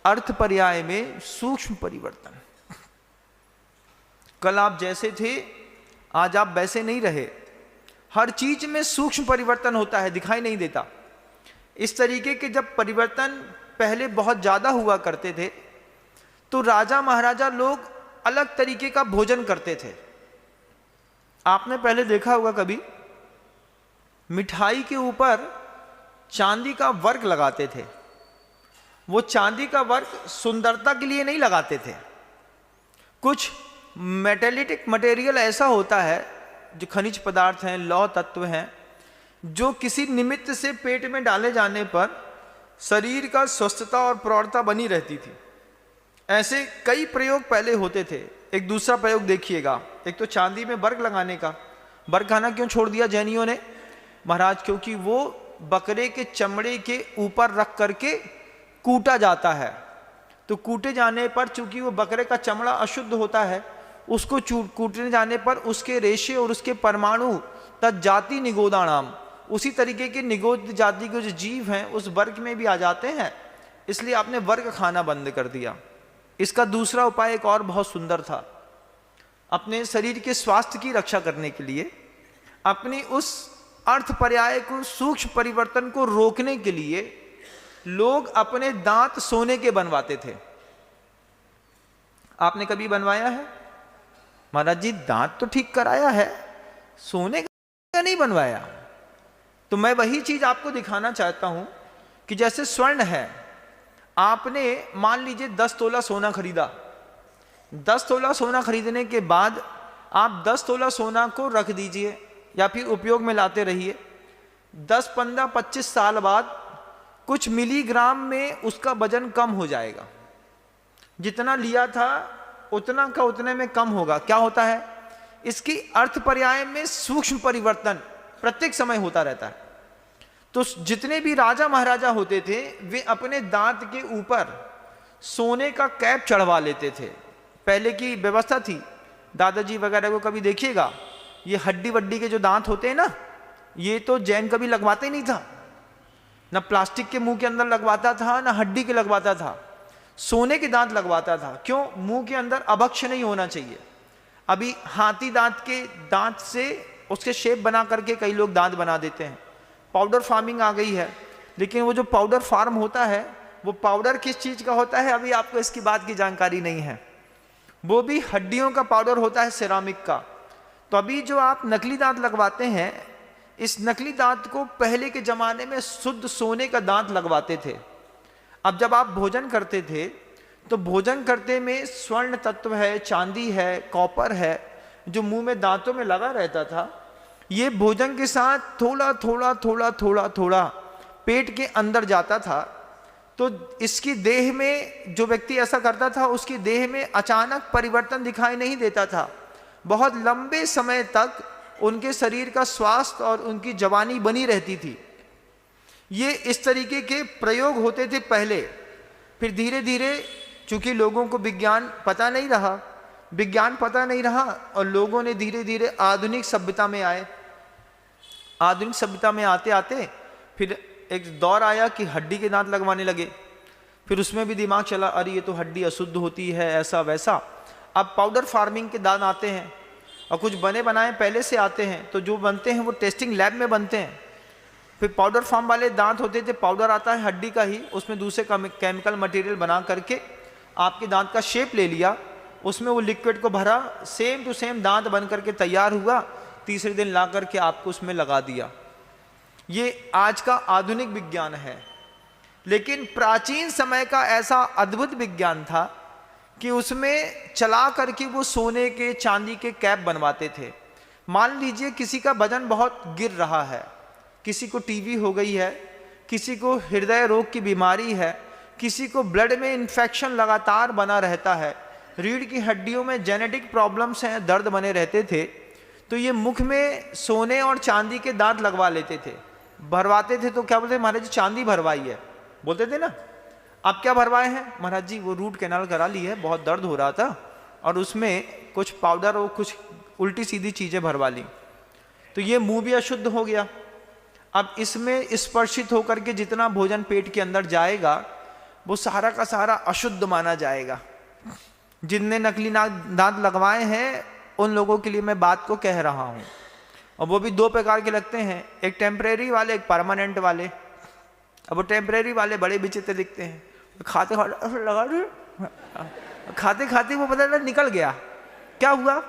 अर्थ पर्याय में सूक्ष्म परिवर्तन। कल आप जैसे थे आज आप वैसे नहीं रहे, हर चीज में सूक्ष्म परिवर्तन होता है, दिखाई नहीं देता। इस तरीके के जब परिवर्तन पहले बहुत ज्यादा हुआ करते थे तो राजा महाराजा लोग अलग तरीके का भोजन करते थे। आपने पहले देखा होगा कभी मिठाई के ऊपर चांदी का वर्क लगाते थे। वो चांदी का वर्क सुंदरता के लिए नहीं लगाते थे। कुछ मेटेलिटिक मटेरियल ऐसा होता है जो खनिज पदार्थ हैं, लौह तत्व हैं, जो किसी निमित्त से पेट में डाले जाने पर शरीर का स्वस्थता और प्रौढ़ता बनी रहती थी। ऐसे कई प्रयोग पहले होते थे। एक दूसरा प्रयोग देखिएगा, एक तो चांदी में वर्क लगाने का। वर्क खाना क्यों छोड़ दिया जैनियों ने? महाराज क्योंकि वो बकरे के चमड़े के ऊपर रख करके कूटा जाता है, तो कूटे जाने पर चूंकि वो बकरे का चमड़ा अशुद्ध होता है, उसको कूटने जाने पर उसके रेशे और उसके परमाणु तज्जाति निगोदाणाम, उसी तरीके के निगोद जाति के जो जीव हैं उस वर्ग में भी आ जाते हैं, इसलिए आपने वर्ग खाना बंद कर दिया। इसका दूसरा उपाय एक और बहुत सुंदर था। अपने शरीर के स्वास्थ्य की रक्षा करने के लिए, अपनी उस अर्थ पर्याय को, सूक्ष्म परिवर्तन को रोकने के लिए लोग अपने दांत सोने के बनवाते थे। आपने कभी बनवाया है? महाराज जी दांत तो ठीक कराया है, सोने का नहीं बनवाया। तो मैं वही चीज आपको दिखाना चाहता हूं कि जैसे स्वर्ण है, आपने मान लीजिए 10 तोला सोना खरीदा। 10 तोला सोना खरीदने के बाद आप 10 तोला सोना को रख दीजिए या फिर उपयोग में लाते रहिए। 10, 15, 25 साल बाद कुछ मिलीग्राम में उसका वजन कम हो जाएगा। जितना लिया था उतना का उतने में कम होगा। क्या होता है? इसकी अर्थ पर्याय में सूक्ष्म परिवर्तन प्रत्येक समय होता रहता है। तो जितने भी राजा महाराजा होते थे वे अपने दांत के ऊपर सोने का कैप चढ़वा लेते थे। पहले की व्यवस्था थी, दादाजी वगैरह को कभी देखिएगा, ये हड्डी वड्डी के जो दांत होते हैं ना, ये तो जैन कभी लगवाते नहीं था, ना प्लास्टिक के मुंह के अंदर लगवाता था, ना हड्डी के लगवाता था, सोने के दांत लगवाता था। क्यों? मुंह के अंदर अभक्ष्य नहीं होना चाहिए। अभी हाथी दांत के दांत से उसके शेप बना करके कई लोग दांत बना देते हैं। पाउडर फार्मिंग आ गई है, लेकिन वो जो पाउडर फार्म होता है वो पाउडर किस चीज का होता है अभी आपको इसकी बात की जानकारी नहीं है। वो भी हड्डियों का पाउडर होता है, सिरामिक का। तो अभी जो आप नकली दांत लगवाते हैं, इस नकली दांत को पहले के जमाने में शुद्ध सोने का दांत लगवाते थे। अब जब आप भोजन करते थे तो भोजन करते में स्वर्ण तत्व है, चांदी है, कॉपर है, जो मुंह में दांतों में लगा रहता था, ये भोजन के साथ थोड़ा थोड़ा थोड़ा थोड़ा थोड़ा पेट के अंदर जाता था। तो इसकी देह में, जो व्यक्ति ऐसा करता था उसकी देह में अचानक परिवर्तन दिखाई नहीं देता था। बहुत लंबे समय तक उनके शरीर का स्वास्थ्य और उनकी जवानी बनी रहती थी। ये इस तरीके के प्रयोग होते थे पहले। फिर धीरे धीरे चूंकि लोगों को विज्ञान पता नहीं रहा और लोगों ने धीरे धीरे आधुनिक सभ्यता में आए। आधुनिक सभ्यता में आते आते फिर एक दौर आया कि हड्डी के दांत लगवाने लगे। फिर उसमें भी दिमाग चला, अरे ये तो हड्डी अशुद्ध होती है, ऐसा वैसा। अब पाउडर फार्मिंग के दांत आते हैं और कुछ बने बनाए पहले से आते हैं, तो जो बनते हैं वो टेस्टिंग लैब में बनते हैं। फिर पाउडर फार्म वाले दांत होते थे, पाउडर आता है हड्डी का ही, उसमें दूसरे केमिकल मटेरियल बना करके आपके दांत का शेप ले लिया, उसमें वो लिक्विड को भरा, सेम टू सेम दांत बन करके तैयार हुआ, तीसरे दिन ला करके आपको उसमें लगा दिया। ये आज का आधुनिक विज्ञान है। लेकिन प्राचीन समय का ऐसा अद्भुत विज्ञान था कि उसमें चला करके वो सोने के, चांदी के कैप बनवाते थे। मान लीजिए किसी का वजन बहुत गिर रहा है, किसी को टीबी हो गई है, किसी को हृदय रोग की बीमारी है, किसी को ब्लड में इन्फेक्शन लगातार बना रहता है, रीढ़ की हड्डियों में जेनेटिक प्रॉब्लम्स हैं, दर्द बने रहते थे, तो ये मुख में सोने और चांदी के दांत लगवा लेते थे, भरवाते थे। तो क्या बोलते, महाराज जी चांदी भरवाई है, बोलते थे ना। अब क्या भरवाए हैं? महाराज जी वो रूट कैनाल करा ली है, बहुत दर्द हो रहा था और उसमें कुछ पाउडर और कुछ उल्टी सीधी चीजें भरवा ली, तो ये मुंह भी अशुद्ध हो गया। अब इसमें स्पर्शित होकर के जितना भोजन पेट के अंदर जाएगा वो सारा का सारा अशुद्ध माना जाएगा। जिनने नकली दांत लगवाए हैं उन लोगों के लिए मैं बात को कह रहा हूं। और वो भी दो प्रकार के लगते हैं, एक टेम्परेरी वाले, एक परमानेंट वाले। अब वो टेम्परेरी वाले बड़े विचित्र दिखते हैं, खाते खाते लगा, खाते खाते वो पता निकल गया, क्या हुआ,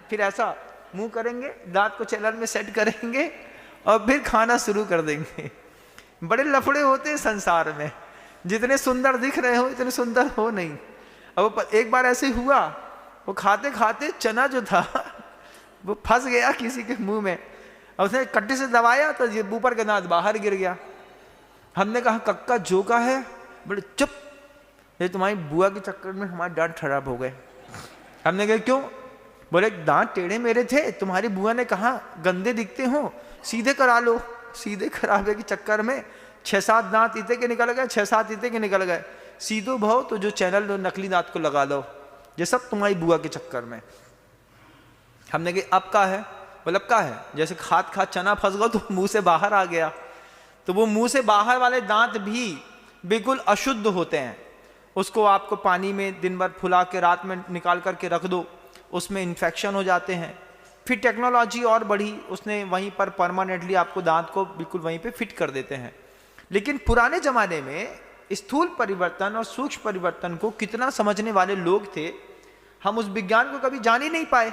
फिर ऐसा मुंह करेंगे, दांत को चैनल में सेट करेंगे और फिर खाना शुरू कर देंगे। बड़े लफड़े होते हैं संसार में, जितने सुंदर दिख रहे हो इतने सुंदर हो नहीं। अब एक बार ऐसे हुआ, वो खाते खाते चना जो था वो फंस गया किसी के मुंह में, और उसने कट्टे से दबाया तो ये ऊपर का दांत बाहर गिर गया। हमने कहा कक्का जो का है, बोले चुप, ये तुम्हारी बुआ के चक्कर में हमारे दांत खराब हो गए। हमने कहा क्यों? बोले दांत टेढ़े मेरे थे, तुम्हारी बुआ ने कहा गंदे दिखते हो सीधे करा लो। सीधे करावे के चक्कर में 6-7 दांत इते के निकल गए, 6-7 इते के निकल गए। सीधो भाव तो जो चैनल नकली दांत को लगा लो, ये सब तुम्हारी बुआ के चक्कर में। हमने कहा अब का है? बोले अब का है, जैसे खात खात चना फंस गया तो मुंह से बाहर आ गया। तो वो मुंह से बाहर वाले दांत भी बिल्कुल अशुद्ध होते हैं। उसको आपको पानी में दिन भर फुला के रात में निकाल करके रख दो, उसमें इन्फेक्शन हो जाते हैं। फिर टेक्नोलॉजी और बढ़ी, उसने वहीं पर परमानेंटली आपको दांत को बिल्कुल वहीं पे फिट कर देते हैं। लेकिन पुराने ज़माने में स्थूल परिवर्तन और सूक्ष्म परिवर्तन को कितना समझने वाले लोग थे, हम उस विज्ञान को कभी जान ही नहीं पाए।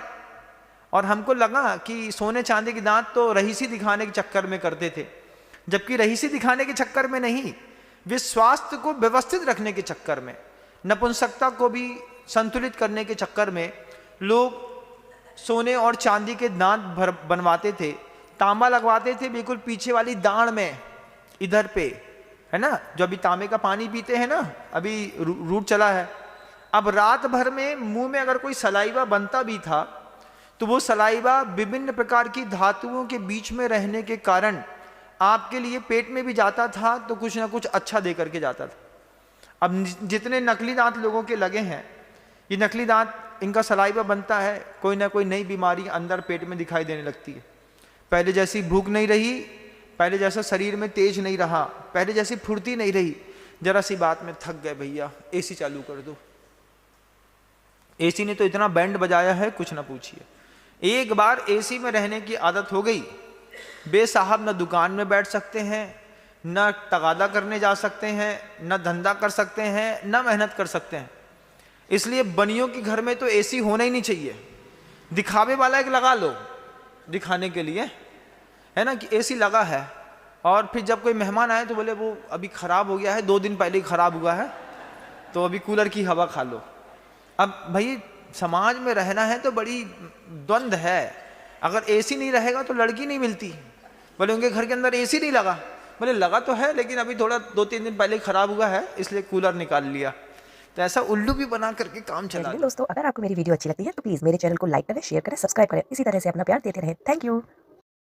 और हमको लगा कि सोने चांदी के दांत तो रहीसी दिखाने के चक्कर में करते थे, जबकि रहीसी दिखाने के चक्कर में नहीं, वे स्वास्थ्य को व्यवस्थित रखने के चक्कर में, नपुंसकता को भी संतुलित करने के चक्कर में लोग सोने और चांदी के दांत बनवाते थे। तांबा लगवाते थे बिल्कुल पीछे वाली दाढ़ में, इधर पे, है ना, जो अभी तांबे का पानी पीते हैं ना, अभी रूट चला है। अब रात भर में मुंह में अगर कोई सलाइवा बनता भी था तो वो सलाइवा विभिन्न प्रकार की धातुओं के बीच में रहने के कारण आपके लिए पेट में भी जाता था तो कुछ ना कुछ अच्छा दे करके जाता था। अब जितने नकली दांत लोगों के लगे हैं, ये नकली दांत, इनका सलाइवा बनता है, कोई ना कोई नई बीमारी अंदर पेट में दिखाई देने लगती है। पहले जैसी भूख नहीं रही, पहले जैसा शरीर में तेज नहीं रहा, पहले जैसी फुर्ती नहीं रही। जरा सी बात में थक गए भैया, एसी चालू कर दो। एसी ने तो इतना बैंड बजाया है कुछ ना पूछिए। एक बार एसी में रहने की आदत हो गई, बेसाहब न दुकान में बैठ सकते हैं, न तगादा करने जा सकते हैं, न धंधा कर सकते हैं, न मेहनत कर सकते हैं। इसलिए बनियों के घर में तो एसी होना ही नहीं चाहिए। दिखावे वाला एक लगा लो दिखाने के लिए, है ना, कि एसी लगा है, और फिर जब कोई मेहमान आए तो बोले वो अभी ख़राब हो गया है, 2 दिन पहले ही ख़राब हुआ है, तो अभी कूलर की हवा खा लो। अब भाई समाज में रहना है तो बड़ी द्वंद्व है। अगर एसी नहीं रहेगा तो लड़की नहीं मिलती। बोले उनके घर के अंदर एसी नहीं लगा। बोले लगा तो है, लेकिन अभी थोड़ा 2-3 दिन पहले खराब हुआ है, इसलिए कूलर निकाल लिया। तो ऐसा उल्लू भी बना करके काम चला। दोस्तों, अगर आपको मेरी वीडियो अच्छी लगती है तो प्लीज मेरे चैनल को लाइक करें, शेयर करें, सब्सक्राइब करें। इसी तरह से अपना प्यार देते रहें। Thank you.